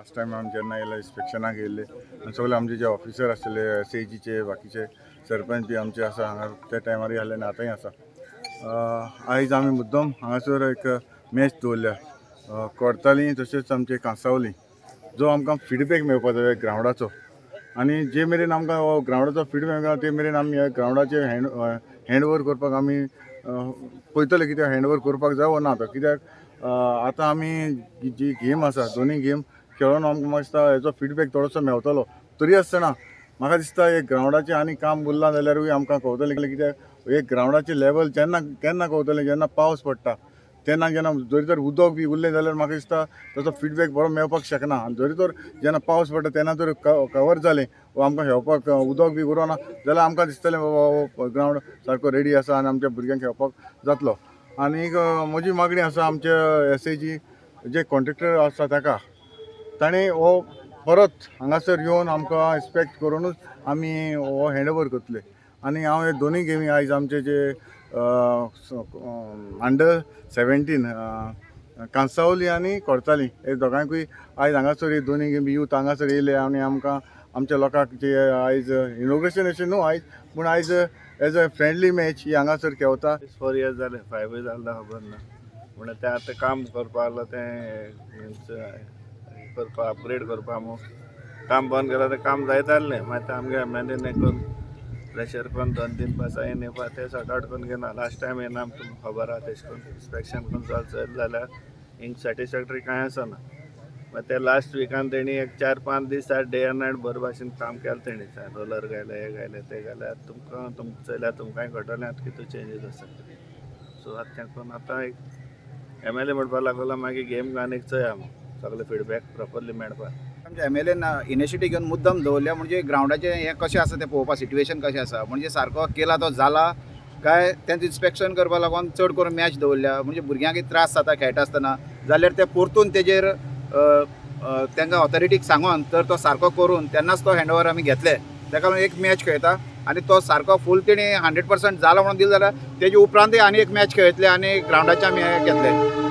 Last time आमी जेन्ना येयले इन्स्पेक्शनाक येयल्ले आनी सगळे आमचे जे ऑफिसर आसले SAGचे बाकीचे सरपंच बी आमचे आसा हांगा त्या टायमारूय आहले आनी आतांय आसा. आयज आमी मुद्दम हांगासर एक मॅच दवरल्या कोर्ताली तशेंच आमचे कांसावली जो आमकां फिडबॅक मेळपा जाय ग्रावंडाचो आनी जे मेरेन आमकां हो ग्रावंडाचो फिडबॅक मेळटा ते मेरेन आमी ह्या ग्रावंडाचेर हँडओवर करपाक आमी पळयतले कित्याक हँडओवर करपाक जाय वो ना तो कित्याक आतां आमी जी गेम आसा दोनूय गेम खेळून आमकां म्हाका दिसता हेजो फिडबॅक थोडोसो मेळटलो तरी आसतना म्हाका दिसता एक ग्रावंडाचें आनी काम उरलां जाल्यारूय आमकां कळटलें कित्याक एक ग्रावंडाचें लेवल केन्ना कळटलें जेन्ना पावस पडटा तेन्ना जेन्ना जरी तर उदक बी उरलें जाल्यार म्हाका दिसता ताचो फिडबॅक बरो मेळपाक शकना आनी जरी तर जेन्ना पावस पडटा तेन्ना जर कवर जालें वा आमकां खेळपाक उदक बी उरोना जाल्यार आमकां दिसतलें बाबा हो ग्रावंड सारको रेडी आसा आनी आमच्या भुरग्यांक खेळपाक जातलो. आनीक म्हजी मागणी आसा आमच्या SAG जे कॉन्ट्रेक्टर आसा ताका ताणें हो परत हांगासर येवन आमकां इन्स्पेक्ट करूनच आमी हो हँडओवर करतले. आनी हांव हे दोनूय गेमी आयज आमचे जे अंडर-17 कांसावली आनी कोर्ताली हे दोगांयकूय आयज हांगासर हे दोनूय गेमी यूथ हांगासर येयले आनी आमकां आमच्या लोकांक जे आयज इनॉग्रेशन अशें न्हू आयज पूण आयज एज अ फ्रेंडली मॅच ही हांगासर खेळता. 4 years जाले 5 years जालें खबर ना पूण तें आतां काम करपा लागलो तें करपा अपग्रेड करपा मू काम बंद केला तें काम जायत आहलें मागीर तें आमगे MLA ने करून प्रेशर करून 2-3 पासां येवपा ते सॉर्ट आवट करून घेना लास्ट टायम येना तुमकां खबर आहा तेश कोन्न इन्स्पेक्शन करून चल जाल्यार हिंग सॅटिस्फॅक्टरी कांय आसना. मागीर ते लास्ट विकान तेणी एक 4-5 दीस डे एंड नायट बरे भाशेन काम केलें तेणी रोलर घायले हे घायले ते घाले तुमकां चयल्यार तुमकांय कळटलें आतां कितू चेंजीस आसा. सो आतां तें करून आतां एक MLA म्हणपाक लागलो मागीर गेम आनीक चोया सगळे फिडबॅक प्रॉपरली मेळपाक. आमच्या MLAन इनिशिएटीव घेवन मुद्दम दवरल्या म्हणजे ग्रावंडाचें हें कशें आसा तें पळोवपा सिट्युएशन कशें आसा म्हणजे सारको केला तो जाला काय तेंचें इन्स्पेक्शन करपा लागून चड करून मॅच दवरल्या म्हणजे भुरग्यांक त्रास जाता खेळटा आसतना जाल्यार ते परतून तेजेर तांकां ऑथॉरिटीक सांगून तर तो सारको करून तेन्नाच तो हँडओवर आमी घेतले. ताका लागून एक मॅच खेळटा आनी तो सारको फूल तेणी 100% जाला म्हणून दिलो जाल्यार तेजे उपरांतूय आनी एक मॅच खेळटले आनी ग्रावंडाचे आमी हे घेतले.